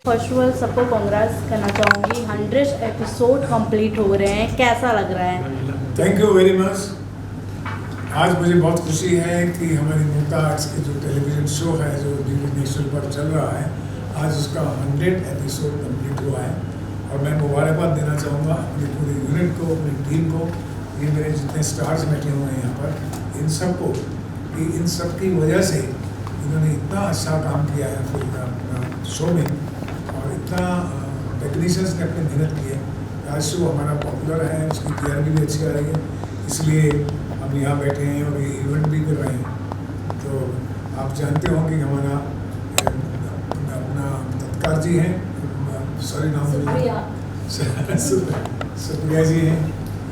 First of all सबको कांग्रेस करना चाहूँगी। 100 एपिसोड कंप्लीट हो रहे हैं, कैसा लग रहा है? Thank you very much. आज मुझे बहुत खुशी है कि हमारी मुक्ता आर्ट्स की जो टेलीविज़न शो है जो डीडी नेशनल पर चल रहा है, आज उसका 100 एपिसोड कंप्लीट हुआ है। और मैं मुबारकबाद देना चाहूँगा अपनी पूरी यूनिट को, अपनी टीम को, ये मेरे जितने स्टार्स बैठे हुए हैं यहाँ पर, इन सब को, कि इन सब की वजह से इन्होंने इतना अच्छा काम किया है फिल्म शो में, और इतना टेक्नीशियंस ने अपनी मेहनत की है। आज शो हमारा पॉपुलर है, उसकी टीआरपी भी अच्छी आ रही है, इसलिए हम यहाँ बैठे हैं और ये इवेंट भी कर रहे हैं। तो आप जानते हो कि हमारा अपना तत्कार जी हैं, सॉरी नाम सुप्रिया जी हैं।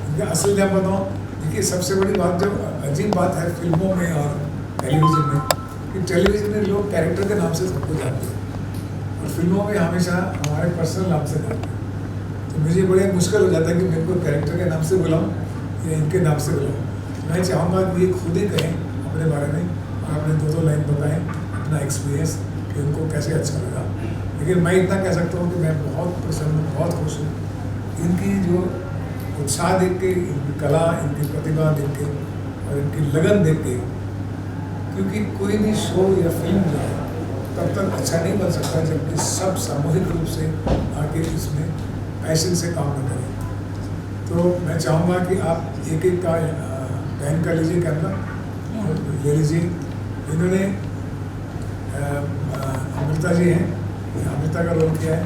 इनका असल नाम बताऊँ, देखिए सबसे बड़ी बात, जो अजीब बात है फिल्मों में और टेलीविज़न में, कि टेलीविज़न में लोग कैरेक्टर के नाम से सबको जानते हैं और फिल्मों में हमेशा हमारे पर्सनल नाम से जानते हैं। तो मुझे बड़े मुश्किल हो जाता है कि मेरे को कैरेक्टर के नाम से बुलाऊं या इनके नाम से बुलाऊं। मैं चाहूँगा कि ये खुद ही कहें अपने बारे में और अपने दो लाइन बताएं अपना एक्सपीरियंस कि उनको कैसे अच्छा लगा। लेकिन मैं इतना कह सकता हूँ कि मैं बहुत प्रसन्न हूँ, बहुत खुश हूँ। इनकी जो उत्साह देख के, इनकी कला, इनकी प्रतिभा देख के और इनकी लगन देख के, क्योंकि कोई भी शो या फिल्म जो है तब तक अच्छा नहीं बन सकता जबकि सब सामूहिक रूप से आके इसमें पैशन से काम न करें। तो मैं चाहूँगा कि आप एक एक का बैन कर लीजिए, कैमरा ले लीजिए। इन्होंने अमृता जी हैं, अमृता का रोल किया है।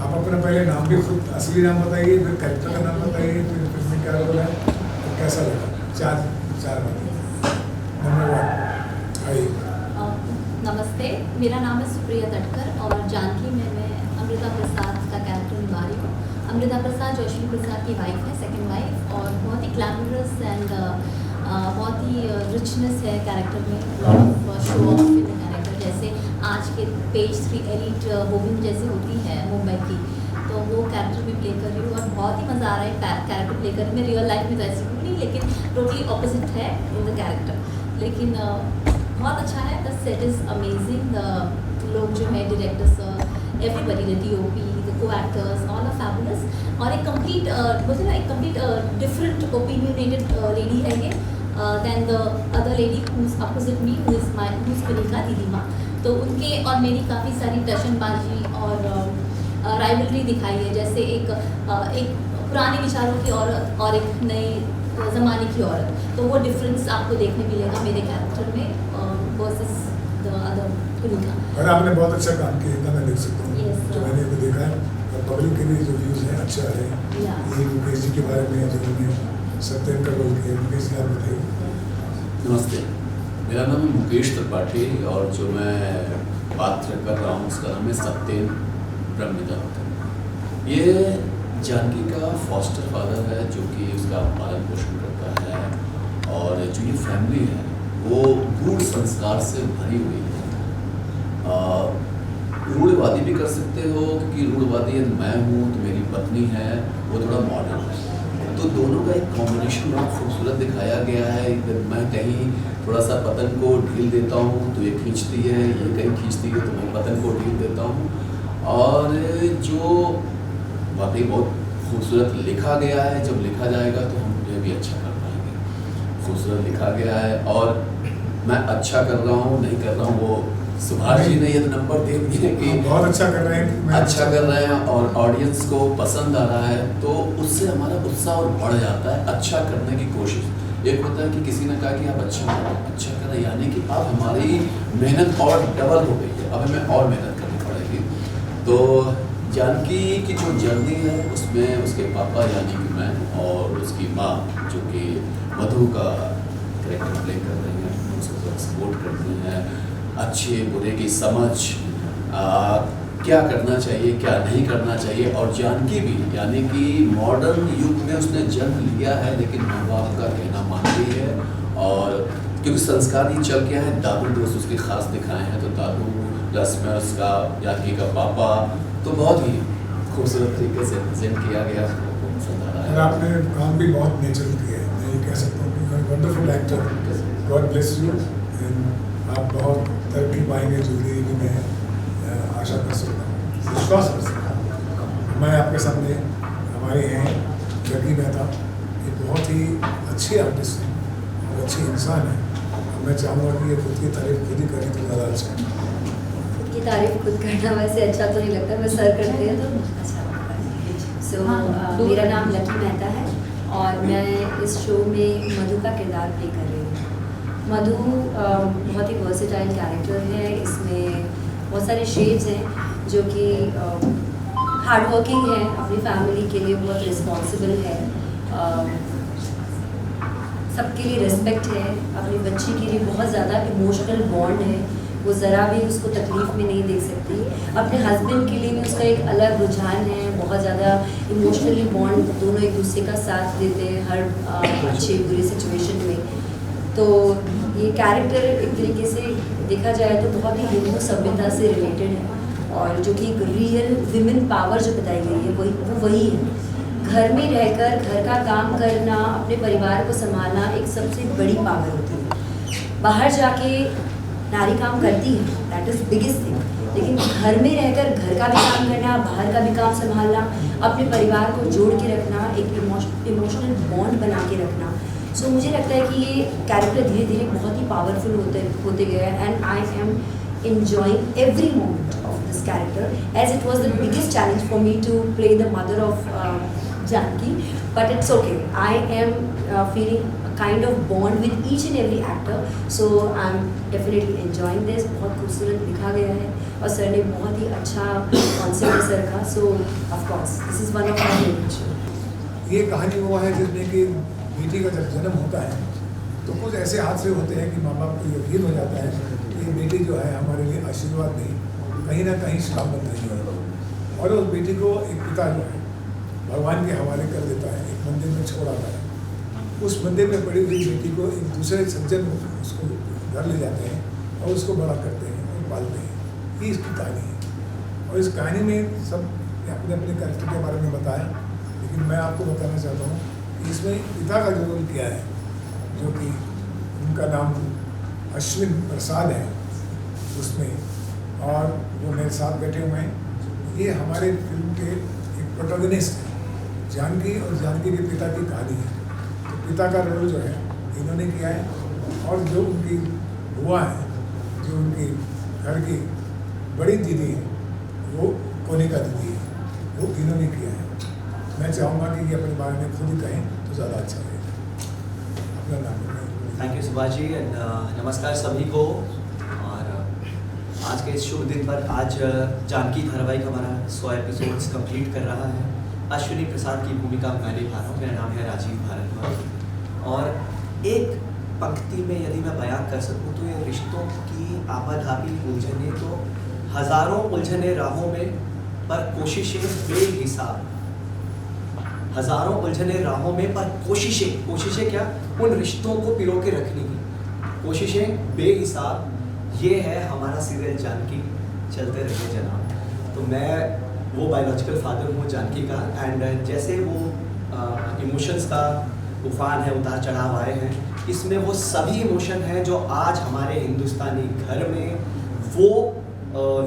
आप अपना पहले नाम भी खुद असली नाम बताइए, फिर कैरेक्टर का नाम बताइए, फिर फिल्म में क्या रोल है और कैसा लगा। चार बात। धन्यवाद। आइए। नमस्ते, मेरा नाम है सुप्रिया तटकर और जानकी में मैं अमृता प्रसाद का कैरेक्टर निभा रही हूँ। अमृता प्रसाद जो अश्विनी प्रसाद की वाइफ है, सेकंड वाइफ, और बहुत ही ग्लैमरस एंड बहुत ही रिचनेस है कैरेक्टर में, lot of show off in the character. जैसे आज के पेज 3 एलिट वुमेन जैसे होती है मुंबई की, तो वो कैरेक्टर भी प्ले कर रही हूँ और बहुत ही मज़ा आ रहा है कैरेक्टर प्ले करने में। रियल लाइफ में तो ऐसी नहीं, लेकिन टोटली ऑपोजिट है इन द कैरेक्टर, लेकिन बहुत अच्छा है। The set is amazing. लोग जो है directors, everybody, the DOP, the को एक्टर्स, ऑल आर फैबुलस। और एक कंप्लीट बोलते ना, एक कंप्लीट डिफरेंट ओपिनियनेटेड लेडी है ये then the other lady who is opposite me, who is Kanika didi माँ। तो उनके और मेरी काफ़ी सारी टशनबाजी और राइवलरी दिखाई है। जैसे एक पुराने विचारों की औरत और एक नई ज़माने की औरत, तो वो डिफरेंस आपको देखने मिलेगा मेरे कैरेक्टर में वर्सेस द अदर कनिका। और आपने बहुत अच्छा काम किया, इतना मैं देख सकता हूँ। Yes, जो मैंने भी देखा है और पब्लिक के भी जो व्यूज़ हैं अच्छे आ रहे हैं। ये मुकेश जी के बारे में, जिन्होंने सत्येंद्र का रोल किया, मुकेश जी आप बताइए। नमस्ते, मेरा नाम है मुकेश त्रिपाठी और जो मैं पात्र कर रहा हूँ उसका नाम है सत्येंद्र ब्रह्मदत्त। ये जानकी का फॉस्टर फादर है जो कि उसका पालन पोषण करता है, और जो ये फैमिली है वो गूढ़ संस्कार से भरी हुई है। रूढ़वादी भी कर सकते हो, क्योंकि रूढ़वादी मैं हूँ तो मेरी पत्नी है, वो थोड़ा मॉडर्न है, तो दोनों का एक कॉम्बिनेशन बड़ा खूबसूरत दिखाया गया है। मैं कहीं थोड़ा सा पतन को ढील देता हूँ तो ये खींचती है, ये कहीं खींचती है तो मैं पतन को ढील देता हूँ। और जो वाकई बहुत खूबसूरत लिखा गया है, जब लिखा जाएगा तो हम ये भी अच्छा कर पाएंगे। खूबसूरत लिखा गया है और मैं अच्छा कर रहा हूँ नहीं कर रहा हूँ, वो सुभाष जी ने ये नंबर दे दिए कि बहुत अच्छा कर रहे हैं, अच्छा कर रहे हैं और ऑडियंस को पसंद आ रहा है, तो उससे हमारा उत्साह और बढ़ जाता है अच्छा करने की कोशिश। एक होता है कि किसी ने कहा कि आप अच्छा कर रहे हैं, यानी कि अब हमारी मेहनत और डबल हो गई है, अब हमें और मेहनत करनी पड़ेगी। तो जानकी की जो जर्नी है उसमें उसके पापा यानी कि मैं और उसकी माँ जो कि मधु का कैरेक्टर प्ले कर रही हैं, उसको सपोर्ट करती हैं, अच्छे बुरे की समझ, क्या करना चाहिए क्या नहीं करना चाहिए। और जानकी भी यानी कि मॉडर्न युग में उसने जन्म लिया है, लेकिन माँ बाप का कहना मानती है। और क्योंकि संस्कार ही चल गया है, दादू दोस्त उसके खास दिखाए हैं, तो दादू प्लस में उसका जानकी का पापा, तो बहुत ही खूबसूरत तरीके से प्रेजेंट किया गया, पसंद आ रहा है। आपने काम भी बहुत नेचुरल किया है, मैं ये कह सकता हूँ कि wonderful actor, God bless you. आप बहुत तरक्की पाएंगे जल्दी, भी मैं आशा कर सकता हूँ। विश्वास कर सका। मैं आपके सामने हमारे हैं जग्गी मेहता, ये बहुत ही अच्छी आर्टिस्ट है और अच्छी इंसान है। मैं चाहूँगा कि ये खुद की तारीफ खुद ही करें तो ज़्यादा अच्छा है। खुद की तारीफ खुद करना वैसे अच्छा तो नहीं लगता, मैं सर करते हैं तो अच्छा लगता है। सो मेरा नाम लकी मेहता है और मैं इस शो में मधु का किरदार प्ले कर रही हूँ। मधु बहुत ही वर्सेटाइल कैरेक्टर है। इसमें बहुत सारे शेड्स हैं जो कि हार्ड वर्किंग है, अपनी फैमिली के लिए बहुत रिस्पॉन्सिबल है, सबके लिए रिस्पेक्ट है, अपनी बच्ची के लिए बहुत ज़्यादा इमोशनल बॉन्ड है, वो ज़रा भी उसको तकलीफ़ में नहीं देख सकती। अपने हस्बैंड के लिए भी उसका एक अलग रुझान है, बहुत ज़्यादा इमोशनली बॉन्ड, दोनों एक दूसरे का साथ देते हैं हर अच्छे बुरे सिचुएशन में। तो ये कैरेक्टर एक तरीके से देखा जाए तो बहुत ही हिंदू सभ्यता से रिलेटेड है और जो कि एक रियल विमेन पावर जो बताई गई है वही है। घर में रहकर घर का काम करना, अपने परिवार को संभालना एक सबसे बड़ी पावर होती है। बाहर जाके नारी काम करती है, दैट इज़ बिगेस्ट थिंग, लेकिन घर में रहकर घर का भी काम करना, बाहर का भी काम संभालना, अपने परिवार को जोड़ के रखना, एक इमोशनल बॉन्ड बना के रखना। सो मुझे लगता है कि ये कैरेक्टर धीरे धीरे बहुत ही पावरफुल होते गए हैं and I am enjoying every moment of this character, as it was the biggest challenge for me to play the mother of Janki, but it's okay. I am feeling a kind of bond with each and every actor, so I'm definitely enjoying this. बहुत खूबसूरत लिखा गया है और sir ने बहुत ही अच्छा concept है सर का, so of course this is one of my favorite shows. ये कहानी वो है जिसमें कि बेटी का जब जन्म होता है तो कुछ ऐसे हादसे होते हैं कि माँ बाप को यकीन हो जाता है कि ये बेटी जो है हमारे लिए आशीर्वाद नहीं, कहीं ना कहीं श्राप बन रही है, और उस बेटी को एक पिता जो है भगवान के हवाले कर देता है, एक मंदिर में छोड़ आता है। उस मंदिर में पड़ी हुई बेटी को एक दूसरे सज्जन उसको घर ले जाते हैं और उसको बड़ा करते हैं और पालते हैं। ये इसकी कहानी है और इस कहानी में सब अपने अपने कैरेक्टर के बारे में बताया, लेकिन मैं आपको बताना चाहता हूँ कि इसमें पिता का जो रोल किया है, जो कि उनका नाम अश्विन प्रसाद है उसमें, और वो मेरे साथ बैठे हुए हैं, ये हमारे फिल्म के एक प्रोटोगनिस्ट हैं। जानकी और जानकी के पिता की कहानी है, तो पिता का रोल जो है इन्होंने किया है, और जो उनकी बुआ है, जो उनकी घर की बड़ी दीदी है, वो कोनिका दीदी है, वो इन्होंने किया है। मैं चाहूँगा कि ये अपने बारे में खुद ही कहें तो ज़्यादा अच्छा रहेगा। अपना नाम बताएं। Thank you Subhash ji and नमस्कार सभी को। और आज के इस शुभ दिन पर आज जानकी धारावाहिक हमारा 100 एपिसोड्स कंप्लीट कर रहा है। अश्विनी प्रसाद की भूमिका मैं निभा रहा हूँ, मेरा नाम है राजीव भारद्वाज। और एक पंक्ति में यदि मैं बयान कर सकूँ तो ये रिश्तों की आपाधापी उलझने तो हज़ारों उलझने राहों में, पर कोशिशें बेहिसाब। हज़ारों उलझने राहों में पर कोशिशें क्या, उन रिश्तों को पिरो के रखने की कोशिशें बेहिसाब। ये है हमारा सीरियल जानकी, चलते रहे जनाब। तो मैं वो बायोलॉजिकल फादर हूँ जानकी का, एंड जैसे वो इमोशंस का तूफान है, उतार चढ़ाव आए हैं, इसमें वो सभी इमोशन हैं जो आज हमारे हिंदुस्तानी घर में वो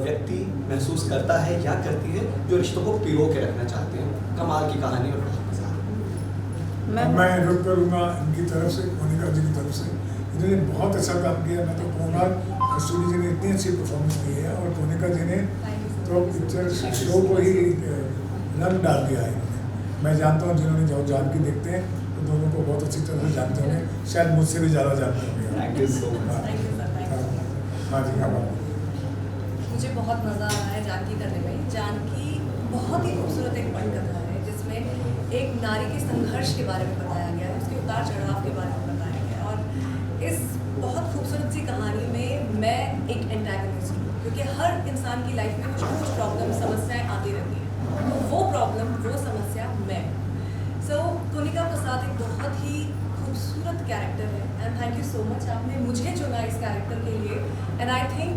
व्यक्ति महसूस करता है या करती है जो रिश्तों को पिरो के रखना चाहते हैं। कमाल की कहानी और बहुत मजा आता है। मैं रुक करूँगा इनकी तरफ से, मोनिका जी की तरफ से, इन्होंने बहुत अच्छा काम किया। मैं तो कहूँगा अश्विनी जी ने इतनी अच्छी परफॉर्मेंस की है और मोनिका जी ने तो पिक्चर शो को ही रंग डाल दिया है इन्होंने। मैं जानता हूँ जिन्होंने जो जानकी देखते हैं तो दोनों को बहुत अच्छी तरह से जानते होंगे, शायद मुझसे भी ज़्यादा जानते होंगे। Thank you so much. हाँ जी, हाँ बात। मुझे बहुत मज़ा आ रहा है जानकी करने में। जानकी बहुत ही खूबसूरत एक पटकथा है जिसमें एक नारी के संघर्ष के बारे में बताया गया है, उसके उतार चढ़ाव के बारे में बताया गया है। और इस बहुत खूबसूरत सी कहानी में मैं एक एंटागनिस्ट हूँ, क्योंकि हर इंसान की लाइफ में कुछ ना कुछ प्रॉब्लम समस्याएं आती रहती हैं, तो वो प्रॉब्लम वो समस्या मैं। सो कोनिका प्रसाद एक बहुत ही खूबसूरत कैरेक्टर है and thank you so much, आपने मुझे चुना इस कैरेक्टर के लिए। And I think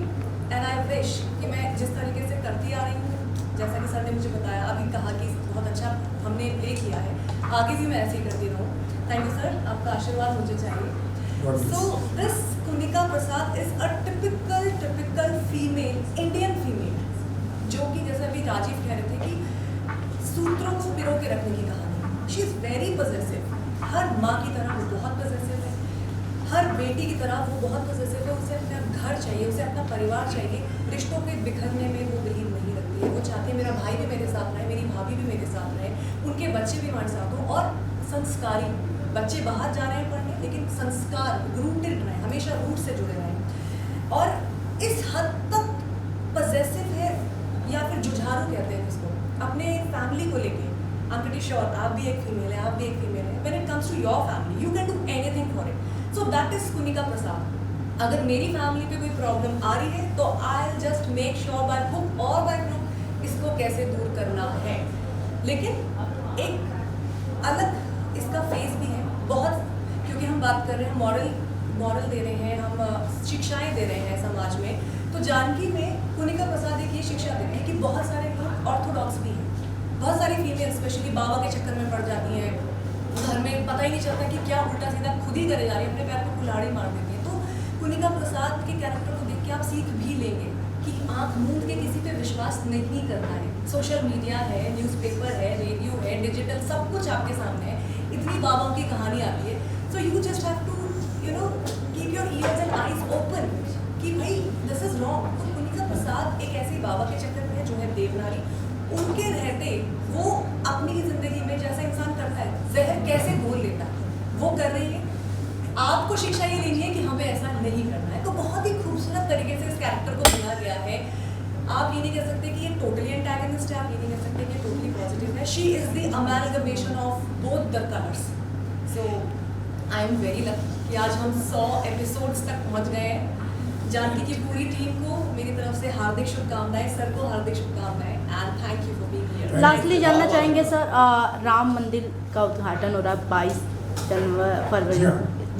and I wish कि मैं जिस तरीके से करती आ रही हूँ, जैसा कि सर ने मुझे बताया, अभी कहा कि बहुत अच्छा हमने प्ले किया है, आगे भी मैं ऐसे ही करती रहूँ। थैंक यू सर, आपका आशीर्वाद मुझे चाहिए। So this Konika Prasad is a typical female, Indian female, जो कि जैसे अभी तरह वो बहुत पॉजिटिव है, उसे अपना घर चाहिए, उसे अपना परिवार चाहिए, रिश्तों के बिखरने में वो बिलीव नहीं रखती है। वो चाहती है मेरा भाई भी मेरे साथ रहे, मेरी भाभी भी मेरे साथ रहे, उनके बच्चे भी हमारे साथ हों, और संस्कारी बच्चे बाहर जा रहे हैं पढ़ने लेकिन संस्कार रूटेड रहे, हमेशा रूट से जुड़े रहें। और इस हद तक पॉजिटिव है, या फिर जुझारू कहते हैं इसको, अपने फैमिली को लेके। आई एम प्रीटी श्योर आप भी एक फीमेल है, आप भी एक फीमेल है। When it comes to your family you can do anything for it. So that is Kunika Prasad. अगर मेरी फैमिली पे कोई प्रॉब्लम आ रही है तो I will just make sure by hook और बाय क्रुक इसको कैसे दूर करना है। लेकिन एक अलग इसका फेस भी है बहुत, क्योंकि हम बात कर रहे हैं मॉरल दे रहे हैं, हम शिक्षाएं दे रहे हैं समाज में। तो जानकी में कुनिका प्रसाद एक ये शिक्षा देते हैं कि बहुत सारे लोग ऑर्थोडॉक्स भी हैं, बहुत सारी फीमेल स्पेशली बाबा के चक्कर में पड़ जाती हैं, घर में पता ही नहीं चलता कि क्या उल्टा सीधा खुद ही करे जा रही है, अपने पैर पर कुल्हाड़ी मार देती है। तो कुनिका प्रसाद के कैरेक्टर को देख के आप सीख भी लेंगे कि आँख मूंद के किसी पे विश्वास नहीं करना है। सोशल मीडिया है, न्यूज़पेपर है, रेडियो है, डिजिटल सब कुछ आपके सामने है, इतनी बाबाओं की कहानी आती है। So you just have to keep your ears and eyes open कि भाई this is wrong. Kunika Prasad एक ऐसी बाबा के चक्कर में है जो है देवनारी, उनके रहते वो अपनी ही जिंदगी में जैसा इंसान करता है जहर कैसे घोल लेता है वो कर रही है। आपको शिक्षा ये लेनी है कि हमें ऐसा नहीं करना है। तो बहुत ही खूबसूरत तरीके से इस कैरेक्टर को बुना गया है। आप ये नहीं कह सकते कि ये टोटली एंटागनिस्ट है, आप ये नहीं कह सकते कि ये टोटली पॉजिटिव है। She is the amalgamation of both the colours. So I am very lucky कि आज हम 100 एपिसोड्स तक पहुंच गए हैं। जानकी की पूरी टीम को मेरी तरफ से हार्दिक शुभकामनाएं, सर को हार्दिक शुभकामनाएं and thank you for being here. Lastly जानना चाहेंगे सर, राम मंदिर का उद्घाटन हो रहा है 22 फरवरी,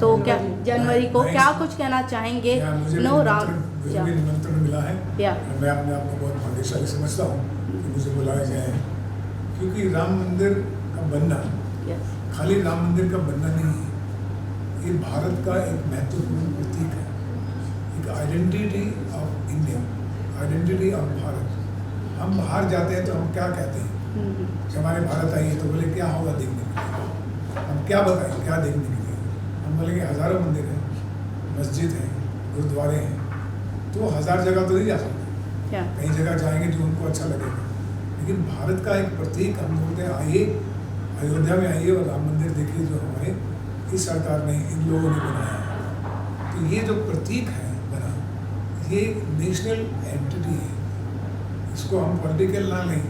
तो क्या जनवरी को क्या कुछ कहना चाहेंगे? नो राम मुझे भी निमंत्रण मिला है, या मैं अपने आप को बहुत भाग्यशाली समझता हूँ कि मुझे बुलाया गया है, क्योंकि राम मंदिर का बनना खाली राम मंदिर का बनना नहीं है, ये भारत का एक महत्वपूर्ण प्रतीक है, एक identity of India, identity of Bharat. हम बाहर जाते हैं तो हम क्या कहते हैं, जब हमारे भारत आइए तो बोले क्या होगा देखने के लिए, हम क्या बताएं क्या देखने के लिए, हम बोलेंगे हज़ारों मंदिर हैं, मस्जिद हैं, गुरुद्वारे हैं, तो 1000 जगह तो नहीं जा सकते, कई जगह जाएंगे जो उनको अच्छा लगेगा, लेकिन भारत का एक प्रतीक हम बोलते हैं आइए अयोध्या में आइए और राम मंदिर देखिए जो हमारे इस सरकार ने इन लोगों ने बनाया है। तो ये जो प्रतीक है बना, ये नेशनल एंटिटी है, इसको हम पॉलिटिकल ना लें,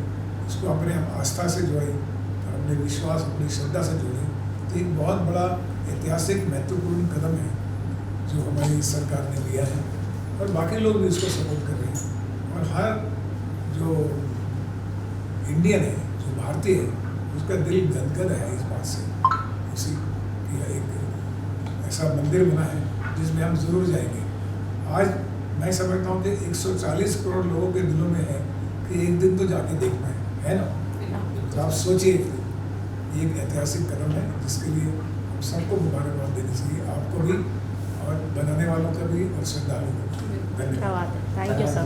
इसको अपने आस्था से जोड़ें और अपने विश्वास अपनी श्रद्धा से जोड़ें, तो एक बहुत बड़ा ऐतिहासिक महत्वपूर्ण कदम है जो हमारी इस सरकार ने लिया है और बाकी लोग भी इसको सपोर्ट कर रहे हैं। और हर जो इंडियन है, जो भारतीय है, उसका दिल गदगद है इस बात से, इसी कि एक ऐसा मंदिर बना है जिसमें हम ज़रूर जाएंगे। आज मैं समझता हूँ कि 140 करोड़ लोगों के दिलों में है कि एक दिन तो जाके देखना है ना। तो आप सोचिए, ये एक ऐतिहासिक कदम है जिसके लिए हम सबको मुबारकबाद देनी चाहिए, आपको भी और बनाने वालों का भी और श्रद्धालुओं को भी। धन्यवाद। Thank you sir.